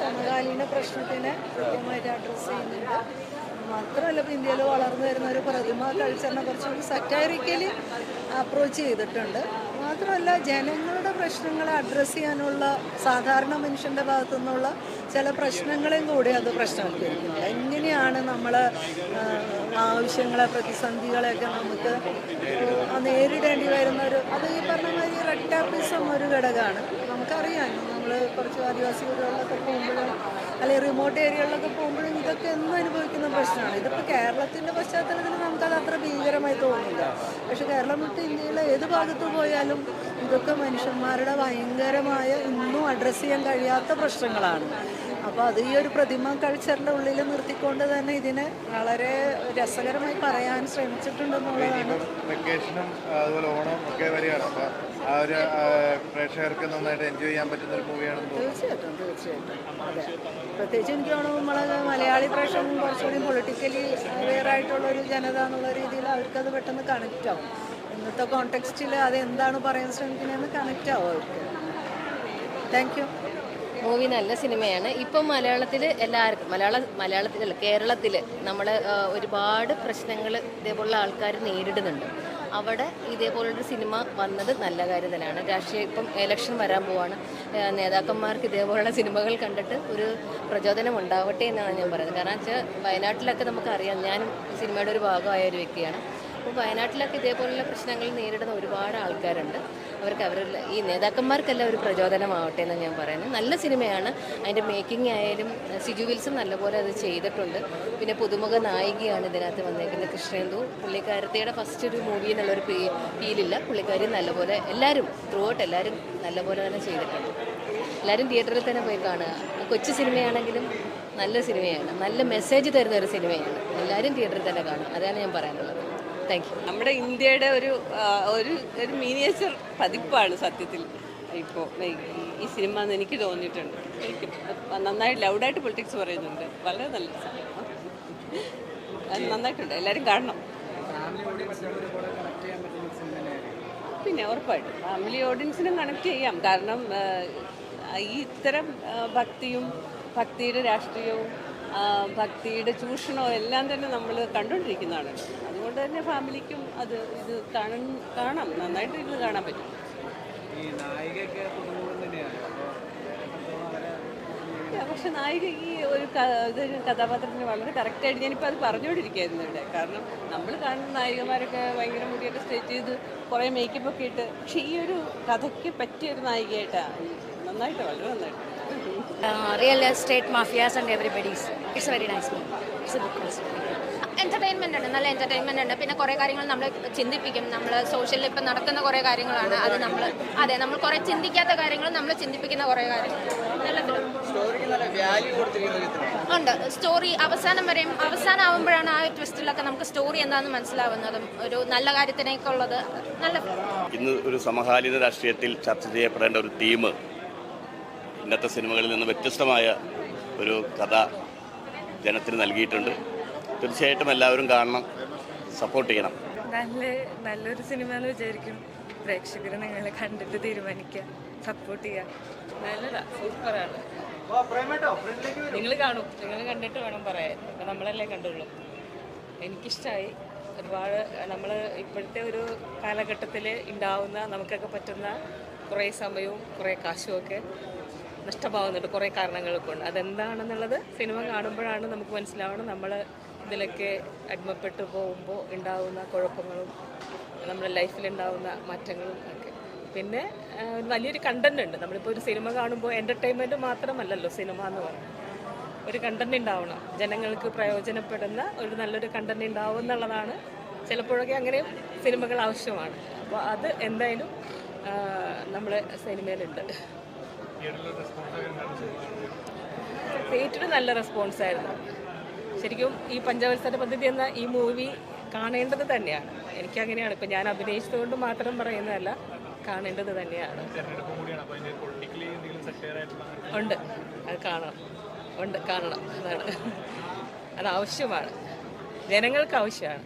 സമകാലീന പ്രശ്നത്തിനെ കൃത്യമായിട്ട് അഡ്രസ്സ് ചെയ്യുന്നുണ്ട്. മാത്രമല്ല, ഇപ്പോൾ ഇന്ത്യയിൽ വളർന്നു വരുന്ന ഒരു പ്രതിമ കൾച്ചറിനെ കുറച്ചുകൂടി സറ്റൈറിക്കലി അപ്രോച്ച് ചെയ്തിട്ടുണ്ട്. മാത്രമല്ല, ജനങ്ങളുടെ പ്രശ്നങ്ങളെ അഡ്രസ്സ് ചെയ്യാനുള്ള സാധാരണ മനുഷ്യൻ്റെ ഭാഗത്തു നിന്നുള്ള ചില പ്രശ്നങ്ങളെയും കൂടി അത് പ്രശ്നവൽക്കരിക്കുന്നത്. എങ്ങനെയാണ് നമ്മൾ ആവശ്യങ്ങളെ, പ്രതിസന്ധികളെയൊക്കെ നമുക്ക് നേരിടേണ്ടി വരുന്നൊരു, അത് ഈ പറഞ്ഞ മാതിരി റെഡ് ടാപ്പിസം ഒരു ഘടകമാണ്. നമുക്കറിയാം, നമ്മൾ കുറച്ച് ആദിവാസി വീടുകളിലൊക്കെ പോകുമ്പോഴും അല്ലെങ്കിൽ റിമോട്ട് ഏരിയകളിലൊക്കെ പോകുമ്പോഴും ഇതൊക്കെ എന്നും അനുഭവിക്കുന്ന പ്രശ്നമാണ്. ഇതിപ്പോൾ കേരളത്തിൻ്റെ പശ്ചാത്തലത്തിൽ നമുക്കത് അത്ര ഭീകരമായി തോന്നില്ല. പക്ഷെ കേരളം വിട്ട് ഇന്ത്യയിലെ ഏത് ഭാഗത്ത് പോയാലും ഇതൊക്കെ മനുഷ്യന്മാരുടെ ഭയങ്കരമായ ഇന്നും അഡ്രസ്സ് ചെയ്യാൻ കഴിയാത്ത പ്രശ്നങ്ങളാണ്. അപ്പോൾ അത് ഈ ഒരു പ്രതിമ കൾച്ചറിൻ്റെ ഉള്ളിൽ നിർത്തിക്കൊണ്ട് തന്നെ ഇതിനെ വളരെ രസകരമായി പറയാൻ ശ്രമിച്ചിട്ടുണ്ടെന്നുള്ളതാണ്. വെക്കേഷനും അതുപോലെ ഓണം ഒക്കെ വരികയാണ്. അപ്പോൾ ആ ഒരു പ്രേക്ഷകർക്ക് നന്നായിട്ട് എൻജോയ് ചെയ്യാൻ പറ്റുന്ന ഒരു മൂവിയാണെന്ന് തീർച്ചയായിട്ടും അതെ. പ്രത്യേകിച്ച് എനിക്ക് തോന്നുന്നു നമ്മളെ മലയാളി പ്രേക്ഷകരും കുറച്ചുകൂടി പൊളിറ്റിക്കലി അവെയർ ആയിട്ടുള്ളൊരു ജനത എന്നുള്ള രീതിയിൽ അവർക്കത് പെട്ടെന്ന് കണക്റ്റ് ആവും. ഇന്നത്തെ കോണ്ടെക്സ്റ്റിൽ അത് എന്താണ് പറയാൻ ശ്രമിക്കുന്നതെന്ന് കണക്റ്റ് ആവും അവർക്ക്. Thank you. മൂവി നല്ല സിനിമയാണ്. ഇപ്പം മലയാളത്തിൽ എല്ലാവർക്കും മലയാളത്തിലല്ല കേരളത്തിൽ നമ്മൾ ഒരുപാട് പ്രശ്നങ്ങൾ ഇതേപോലുള്ള ആൾക്കാർ നേരിടുന്നുണ്ട്. അവിടെ ഇതേപോലൊരു സിനിമ വന്നത് നല്ല കാര്യം തന്നെയാണ്. രാഷ്ട്രീയം ഇപ്പം ഇലക്ഷൻ വരാൻ പോവാണ്. നേതാക്കന്മാർക്ക് ഇതേപോലുള്ള സിനിമകൾ കണ്ടിട്ട് ഒരു പ്രചോദനം ഉണ്ടാവട്ടെ എന്നാണ് ഞാൻ പറയുന്നത്. കാരണം വെച്ചാൽ വയനാട്ടിലൊക്കെ നമുക്കറിയാം, ഞാനും സിനിമയുടെ ഒരു ഭാഗമായ ഒരു വ്യക്തിയാണ്. അപ്പോൾ വയനാട്ടിലൊക്കെ ഇതേപോലുള്ള പ്രശ്നങ്ങൾ നേരിടുന്ന ഒരുപാട് ആൾക്കാരുണ്ട്. അവരുടെ ഈ നേതാക്കന്മാർക്കെല്ലാം ഒരു പ്രചോദനമാവട്ടെ എന്നാണ് ഞാൻ പറയുന്നത്. നല്ല സിനിമയാണ്. അതിൻ്റെ മേക്കിംഗ് ആയാലും സിജു വിൽസൺ നല്ലപോലെ അത് ചെയ്തിട്ടുണ്ട്. പിന്നെ പുതുമുഖ നായികയാണ് ഇതിനകത്ത് വന്നേക്കുന്നത്, കൃഷ്ണേന്ദു. പുള്ളിക്കാരത്തിയുടെ ഫസ്റ്റ് ഒരു മൂവി എന്നുള്ളൊരു ഫീലില്ല. പുള്ളിക്കാരി നല്ലപോലെ എല്ലാവരും ത്രൂ ഔട്ട് എല്ലാവരും നല്ലപോലെ തന്നെ ചെയ്തിട്ടുണ്ട്. എല്ലാവരും തിയേറ്ററിൽ തന്നെ പോയി കാണുക. കൊച്ചു സിനിമയാണെങ്കിലും നല്ല സിനിമയാണ്, നല്ല മെസ്സേജ് തരുന്ന ഒരു സിനിമയാണ്. എല്ലാവരും തിയേറ്ററിൽ തന്നെ കാണുക. അതാണ് ഞാൻ പറയാനുള്ളത്. നമ്മുടെ ഇന്ത്യയുടെ ഒരു ഒരു മിനിയേച്ചർ പതിപ്പാണ് സത്യത്തിൽ ഇപ്പോൾ ഈ സിനിമ എന്ന് എനിക്ക് തോന്നിയിട്ടുണ്ട്. എനിക്ക് നന്നായിട്ട് ലൗഡായിട്ട് പൊളിറ്റിക്സ് പറയുന്നുണ്ട്. വളരെ നല്ല സിനിമ, നന്നായിട്ടുണ്ട്. എല്ലാവരും കാണണം. പിന്നെ ഉറപ്പായിട്ടും ഫാമിലി ഓഡിയൻസിനും കണക്ട് ചെയ്യാം. കാരണം ഈ ഇത്തരം ഭക്തിയുടെ രാഷ്ട്രീയവും ഭക്തിയുടെ ചൂഷണവും എല്ലാം തന്നെ നമ്മൾ കണ്ടുകൊണ്ടിരിക്കുന്നതാണ്. അതുകൊണ്ട് തന്നെ ഫാമിലിക്കും ഇത് കാണാം, നന്നായിട്ട് ഇരുന്ന് കാണാൻ പറ്റും. പക്ഷെ നായിക ഈ ഒരു കഥാപാത്രത്തിന് വളരെ കറക്റ്റായിട്ട് ഞാനിപ്പോൾ അത് പറഞ്ഞുകൊണ്ടിരിക്കുകയായിരുന്നു ഇവിടെ. കാരണം നമ്മൾ കാണുന്ന നായികമാരൊക്കെ ഭയങ്കര മുടിയൊക്കെ സ്ട്രെച്ച് ചെയ്ത് കുറേ മേക്കപ്പ് ഒക്കെ ഇട്ട്, പക്ഷെ ഈ ഒരു കഥയ്ക്ക് പറ്റിയൊരു നായികയായിട്ടാണ്. നന്നായിട്ട്, വളരെ നന്നായിട്ട്. Real estate mafias and everybody's. It's a very nice movie. It's a good concept. Entertainment ഉണ്ട്, നല്ല എൻ്റർടൈൻമെൻ്റ് ഉണ്ട്. പിന്നെ കുറേ കാര്യങ്ങൾ നമ്മൾ ചിന്തിപ്പിക്കും. നമ്മൾ സോഷ്യലിൽ ഇപ്പം നടക്കുന്ന കുറേ കാര്യങ്ങളാണ്. അത് നമ്മൾ കുറേ ചിന്തിക്കാത്ത കാര്യങ്ങൾ നമ്മൾ ചിന്തിപ്പിക്കുന്ന കുറേ കാര്യങ്ങൾ നല്ല ഉണ്ട്. സ്റ്റോറി അവസാനം ആവുമ്പോഴാണ് ആ ട്വിസ്റ്റിലൊക്കെ നമുക്ക് സ്റ്റോറി എന്താണെന്ന് മനസ്സിലാവുന്നതും ഒരു നല്ല കാര്യത്തിനേക്കുള്ളത്. നല്ല ഇന്ന് ഒരു സമകാലീന രാഷ്ട്രീയത്തിൽ ചർച്ച ചെയ്യപ്പെടേണ്ട ഒരു തീം ഇന്നത്തെ സിനിമകളിൽ നിന്ന് വ്യത്യസ്തമായ ഒരു കഥ ജനത്തിന് നൽകിയിട്ടുണ്ട്. തീർച്ചയായിട്ടും എല്ലാവരും കാണണം, സപ്പോർട്ട് ചെയ്യണം. നല്ലൊരു സിനിമ എന്ന് വിചാരിക്കും. പ്രേക്ഷകർ നിങ്ങളെ കണ്ടിട്ട് തീരുമാനിക്കുക, സപ്പോർട്ട് ചെയ്യുക. നല്ലതാ, സൂപ്പറാണ്. നിങ്ങൾ കാണും, നിങ്ങൾ കണ്ടിട്ട് വേണം പറയാൻ. അപ്പം നമ്മളല്ലേ കണ്ടുള്ളൂ. എനിക്കിഷ്ടമായി ഒരുപാട്. നമ്മൾ ഇപ്പോഴത്തെ ഒരു കാലഘട്ടത്തിൽ ഉണ്ടാവുന്ന നമുക്കൊക്കെ പറ്റുന്ന കുറേ സമയവും കുറേ കാശും ഒക്കെ നഷ്ടമാവുന്നുണ്ട് കുറേ കാരണങ്ങളൊക്കെ ഉണ്ട്. അതെന്താണെന്നുള്ളത് സിനിമ കാണുമ്പോഴാണ് നമുക്ക് മനസ്സിലാവണം. നമ്മൾ ഇതിലൊക്കെ അടിമപ്പെട്ടു പോകുമ്പോൾ ഉണ്ടാകുന്ന കുഴപ്പങ്ങളും നമ്മുടെ ലൈഫിലുണ്ടാകുന്ന മാറ്റങ്ങളും ഒക്കെ. പിന്നെ വലിയൊരു കണ്ടന്റ് ഉണ്ട്. നമ്മളിപ്പോൾ ഒരു സിനിമ കാണുമ്പോൾ എൻ്റർടൈൻമെൻറ്റ് മാത്രമല്ലല്ലോ സിനിമ എന്ന് പറയുന്നത്. ഒരു കണ്ടന്റ് ഉണ്ടാവണം, ജനങ്ങൾക്ക് പ്രയോജനപ്പെടുന്ന ഒരു നല്ലൊരു കണ്ടന്റ് ഉണ്ടാവും എന്നുള്ളതാണ്. ചിലപ്പോഴൊക്കെ അങ്ങനെ സിനിമകൾ ആവശ്യമാണ്. അപ്പോൾ അത് എന്തായാലും നമ്മുടെ സിനിമയിലുണ്ട്. തിയേറ്ററിൽ നല്ല റെസ്പോൺസായിരുന്നു. ശരിക്കും ഈ പഞ്ചവത്സര പദ്ധതി എന്ന ഈ മൂവി കാണേണ്ടത് തന്നെയാണ്. എനിക്കങ്ങനെയാണ്. ഇപ്പം ഞാൻ അഭിനയിച്ചതുകൊണ്ട് മാത്രം പറയുന്നതല്ല, കാണേണ്ടത് തന്നെയാണ്. ഉണ്ട്, അത് കാണണം. അതാണ്, അത് ആവശ്യമാണ്, ജനങ്ങൾക്ക് ആവശ്യമാണ്.